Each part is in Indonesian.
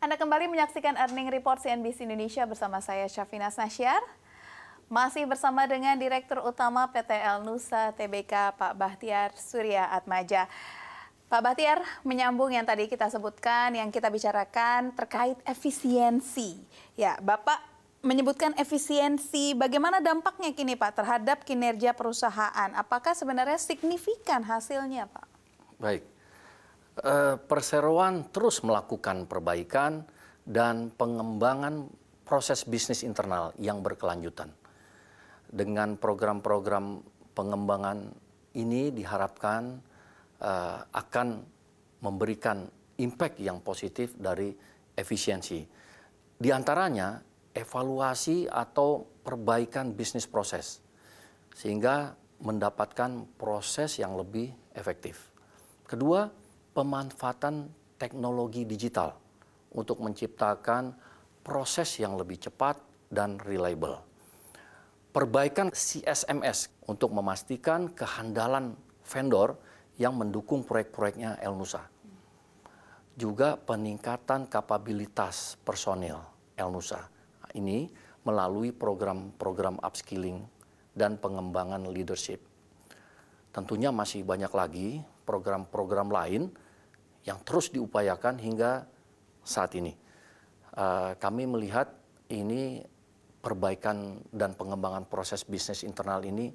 Anda kembali menyaksikan Earning Report CNBC Indonesia bersama saya Syafina Nasyar. Masih bersama dengan Direktur Utama PT Elnusa Tbk Pak Bahtiar Surya Atmaja. Pak Bahtiar, menyambung yang tadi kita sebutkan, yang kita bicarakan terkait efisiensi. Ya, Bapak menyebutkan efisiensi, bagaimana dampaknya kini Pak terhadap kinerja perusahaan? Apakah sebenarnya signifikan hasilnya Pak? Baik. Perseroan terus melakukan perbaikan dan pengembangan proses bisnis internal yang berkelanjutan. Dengan program-program pengembangan ini diharapkan akan memberikan impact yang positif dari efisiensi. Di antaranya evaluasi atau perbaikan bisnis proses sehingga mendapatkan proses yang lebih efektif. Kedua, pemanfaatan teknologi digital untuk menciptakan proses yang lebih cepat dan reliable. Perbaikan CSMS untuk memastikan kehandalan vendor yang mendukung proyek-proyeknya Elnusa. Juga peningkatan kapabilitas personil Elnusa. Ini melalui program-program upskilling dan pengembangan leadership. Tentunya masih banyak lagi program-program lain yang terus diupayakan hingga saat ini. Kami melihat ini perbaikan dan pengembangan proses bisnis internal ini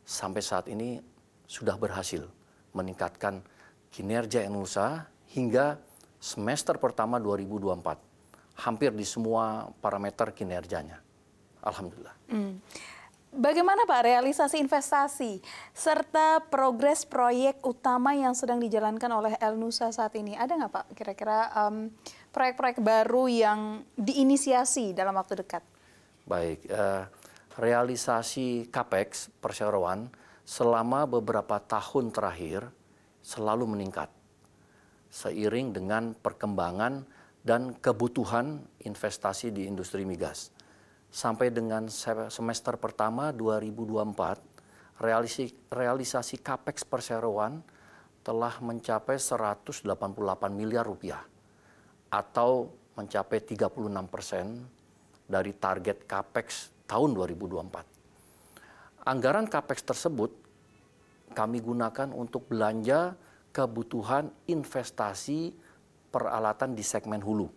sampai saat ini sudah berhasil meningkatkan kinerja Elnusa hingga semester pertama 2024. Hampir di semua parameter kinerjanya. Alhamdulillah. Bagaimana Pak realisasi investasi serta progres proyek utama yang sedang dijalankan oleh Elnusa saat ini? Ada nggak Pak kira-kira proyek-proyek baru yang diinisiasi dalam waktu dekat? Baik, realisasi CAPEX perseroan selama beberapa tahun terakhir selalu meningkat seiring dengan perkembangan dan kebutuhan investasi di industri migas. Sampai dengan semester pertama 2024, realisasi CAPEX perseroan telah mencapai 188 miliar rupiah atau mencapai 36% dari target CAPEX tahun 2024. Anggaran CAPEX tersebut kami gunakan untuk belanja kebutuhan investasi peralatan di segmen hulu,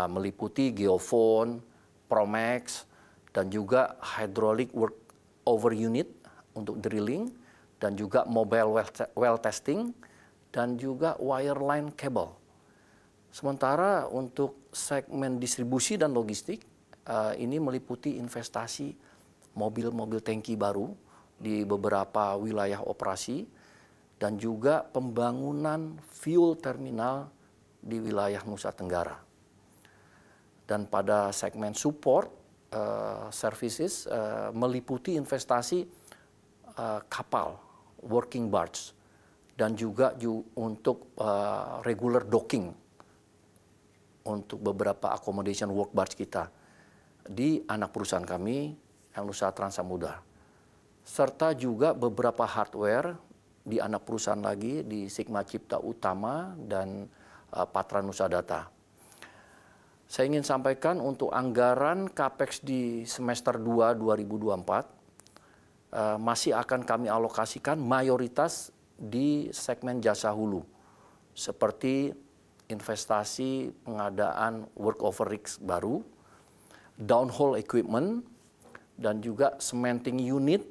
meliputi geofone, Promax, dan juga hydraulic work over unit untuk drilling, dan juga mobile well testing, dan juga wireline cable. Sementara untuk segmen distribusi dan logistik, ini meliputi investasi mobil-mobil tangki baru di beberapa wilayah operasi, dan juga pembangunan fuel terminal di wilayah Nusa Tenggara. Dan pada segmen support services meliputi investasi kapal, working barge, dan juga untuk regular docking untuk beberapa accommodation work barge kita di anak perusahaan kami, Elnusa Trans Samudra. Serta juga beberapa hardware di anak perusahaan lagi di Sigma Cipta Utama dan Patra Nusa Data. Saya ingin sampaikan untuk anggaran CAPEX di semester 2 2024 masih akan kami alokasikan mayoritas di segmen jasa hulu seperti investasi pengadaan workover rigs baru, downhole equipment, dan juga cementing unit,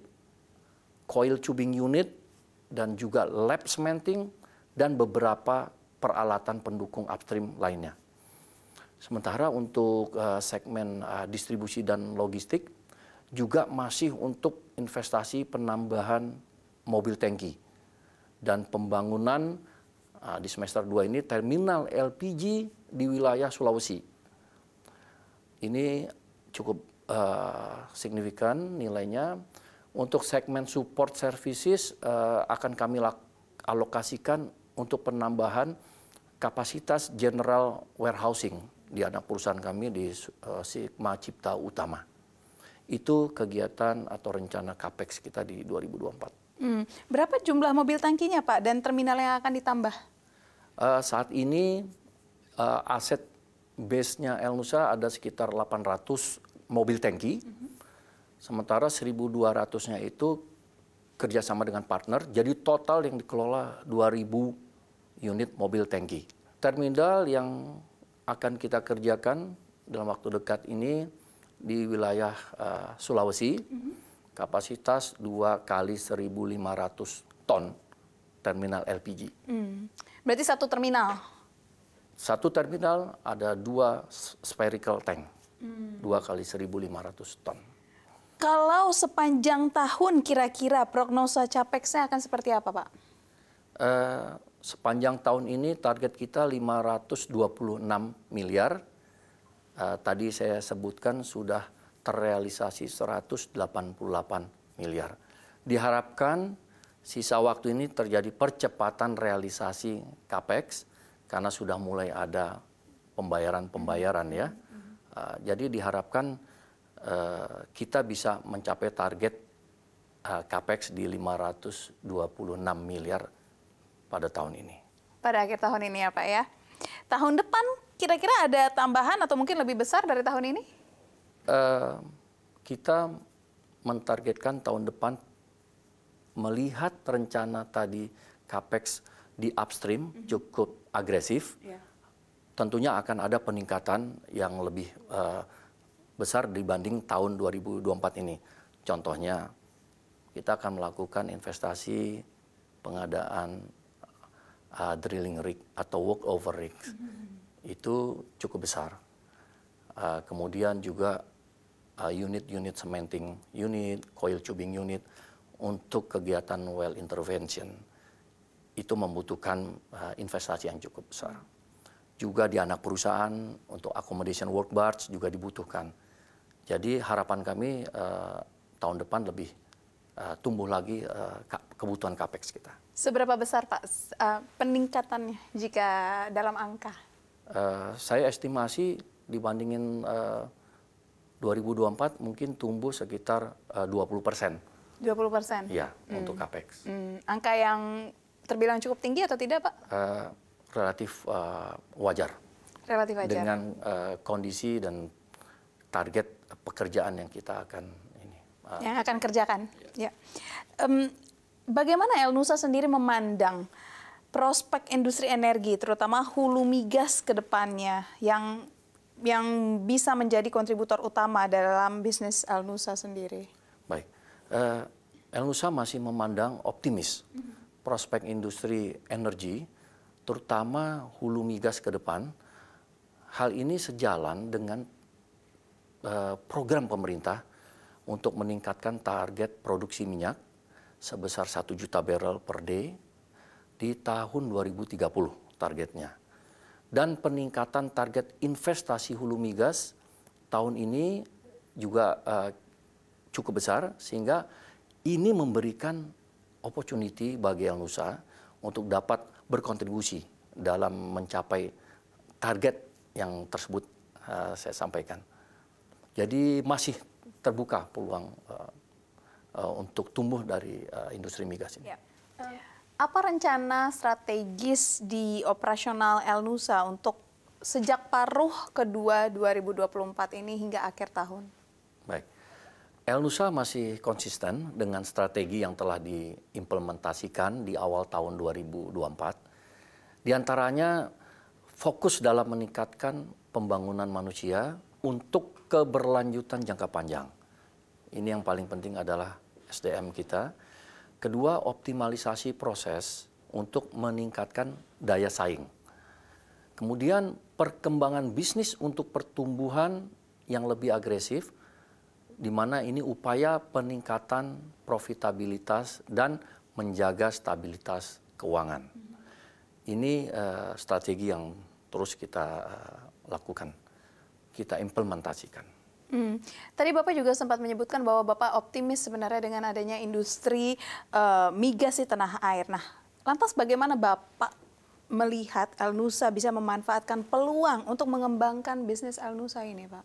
coil tubing unit, dan juga lab cementing, dan beberapa peralatan pendukung upstream lainnya. Sementara untuk segmen distribusi dan logistik juga masih untuk investasi penambahan mobil tangki dan pembangunan di semester 2 ini terminal LPG di wilayah Sulawesi. Ini cukup signifikan nilainya. Untuk segmen support services akan kami alokasikan untuk penambahan kapasitas general warehousing di anak perusahaan kami di Sigma Cipta Utama. Itu kegiatan atau rencana CAPEX kita di 2024. Berapa jumlah mobil tangkinya Pak dan terminal yang akan ditambah? Saat ini aset base-nya El Nusa ada sekitar 800 mobil tangki, sementara 1.200-nya itu kerjasama dengan partner, jadi total yang dikelola 2.000 unit mobil tangki. Terminal yang akan kita kerjakan dalam waktu dekat ini di wilayah Sulawesi, kapasitas 2 kali 1.500 ton terminal LPG. Berarti satu terminal? Satu terminal ada 2 spherical tank, 2 kali 1.500 ton. Kalau sepanjang tahun kira-kira prognosa capex-nya akan seperti apa, Pak? Sepanjang tahun ini target kita 526 miliar. Tadi saya sebutkan sudah terrealisasi 188 miliar. Diharapkan sisa waktu ini terjadi percepatan realisasi capex karena sudah mulai ada pembayaran ya. Jadi diharapkan kita bisa mencapai target capex di 526 miliar pada tahun ini. Pada akhir tahun ini ya Pak ya. Tahun depan kira-kira ada tambahan atau mungkin lebih besar dari tahun ini? Kita mentargetkan tahun depan melihat rencana tadi capex di upstream cukup agresif. Tentunya akan ada peningkatan yang lebih besar dibanding tahun 2024 ini. Contohnya, kita akan melakukan investasi pengadaan drilling rig atau workover rig. Itu cukup besar. Kemudian juga unit-unit cementing unit, coil tubing unit untuk kegiatan well intervention. Itu membutuhkan investasi yang cukup besar. Juga di anak perusahaan untuk accommodation work barge juga dibutuhkan. Jadi harapan kami tahun depan lebih tumbuh lagi kebutuhan capex kita. Seberapa besar Pak peningkatannya jika dalam angka? Saya estimasi dibandingin 2024 mungkin tumbuh sekitar 20%. 20%? Ya, untuk capex. Angka yang terbilang cukup tinggi atau tidak Pak? Relatif wajar. Relatif wajar. Dengan kondisi dan target pekerjaan yang kita akan yang akan kerjakan. Ya. Bagaimana El Nusa sendiri memandang prospek industri energi, terutama hulu migas ke depannya yang bisa menjadi kontributor utama dalam bisnis El Nusa sendiri? Baik, El Nusa masih memandang optimis prospek industri energi, terutama hulu migas ke depan. Hal ini sejalan dengan program pemerintah untuk meningkatkan target produksi minyak sebesar 1 juta barrel per day di tahun 2030 targetnya. Dan peningkatan target investasi hulu migas tahun ini juga cukup besar, sehingga ini memberikan opportunity bagi El Nusa untuk dapat berkontribusi dalam mencapai target yang tersebut saya sampaikan. Jadi masih terbuka peluang untuk tumbuh dari industri migas ini. Ya. Apa rencana strategis di operasional El Nusa untuk sejak paruh kedua 2024 ini hingga akhir tahun? Baik, El Nusa masih konsisten dengan strategi yang telah diimplementasikan di awal tahun 2024. Di antaranya fokus dalam meningkatkan pembangunan manusia untuk keberlanjutan jangka panjang. Ini yang paling penting adalah SDM kita. Kedua, optimalisasi proses untuk meningkatkan daya saing. Kemudian perkembangan bisnis untuk pertumbuhan yang lebih agresif, di mana ini upaya peningkatan profitabilitas dan menjaga stabilitas keuangan. Ini strategi yang terus kita lakukan, kita implementasikan. Tadi Bapak juga sempat menyebutkan bahwa Bapak optimis sebenarnya dengan adanya industri migas di tanah air. Nah, lantas bagaimana Bapak melihat El Nusa bisa memanfaatkan peluang untuk mengembangkan bisnis El Nusa ini, Pak?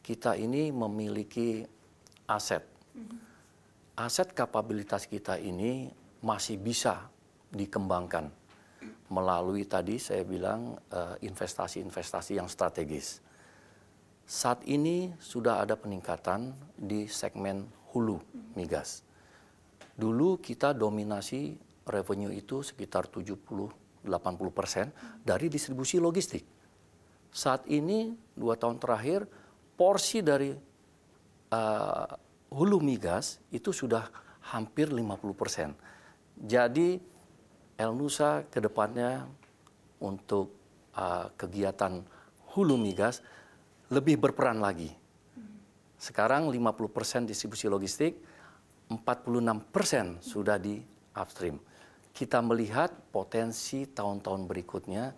Kita ini memiliki aset. Aset kapabilitas kita ini masih bisa dikembangkan, melalui tadi saya bilang investasi-investasi yang strategis. Saat ini sudah ada peningkatan di segmen hulu migas. Dulu kita dominasi revenue itu sekitar 70-80% dari distribusi logistik. Saat ini 2 tahun terakhir porsi dari hulu migas itu sudah hampir 50%. Jadi El-Nusa ke depannya untuk kegiatan hulu migas lebih berperan lagi. Sekarang 50% distribusi logistik, 46% sudah di upstream. Kita melihat potensi tahun-tahun berikutnya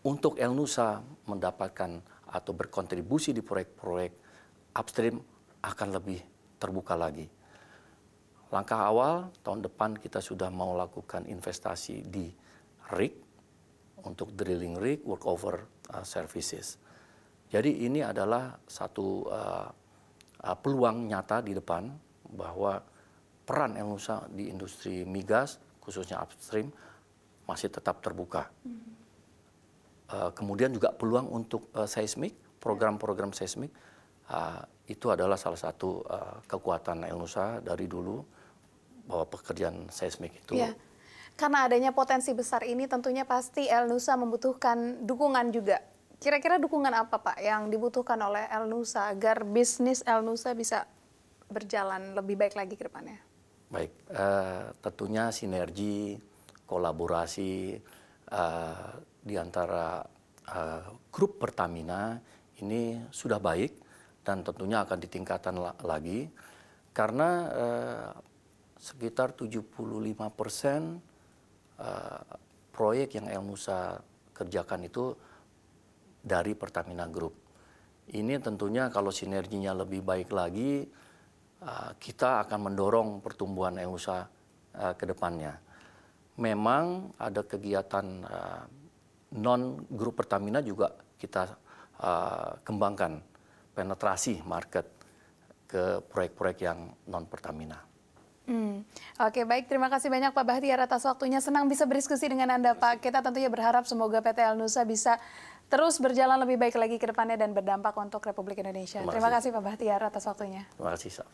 untuk El-Nusa mendapatkan atau berkontribusi di proyek-proyek upstream akan lebih terbuka lagi. Langkah awal tahun depan kita sudah mau lakukan investasi di rig untuk drilling rig, workover services. Jadi ini adalah satu peluang nyata di depan bahwa peran El-Nusa di industri migas, khususnya upstream, masih tetap terbuka. Kemudian juga peluang untuk seismik, program-program seismik, itu adalah salah satu kekuatan El-Nusa dari dulu, bahwa pekerjaan seismik itu. Ya, karena adanya potensi besar ini tentunya pasti El-Nusa membutuhkan dukungan juga. Kira-kira dukungan apa Pak yang dibutuhkan oleh El-Nusa agar bisnis El-Nusa bisa berjalan lebih baik lagi ke depannya? Baik, tentunya sinergi, kolaborasi di antara grup Pertamina ini sudah baik dan tentunya akan ditingkatkan lagi karena sekitar 75% proyek yang El-Nusa kerjakan itu dari Pertamina Group. Ini tentunya kalau sinerginya lebih baik lagi, kita akan mendorong pertumbuhan El-Nusa ke depannya. Memang ada kegiatan non-grup Pertamina juga kita kembangkan penetrasi market ke proyek-proyek yang non-Pertamina. Oke, baik. Terima kasih banyak Pak Bahtiar atas waktunya. Senang bisa berdiskusi dengan Anda Pak. Kita tentunya berharap semoga PT El-Nusa bisa terus berjalan lebih baik lagi ke depannya dan berdampak untuk Republik Indonesia. Terima kasih Pak Bahtiar atas waktunya. Terima kasih, Saf.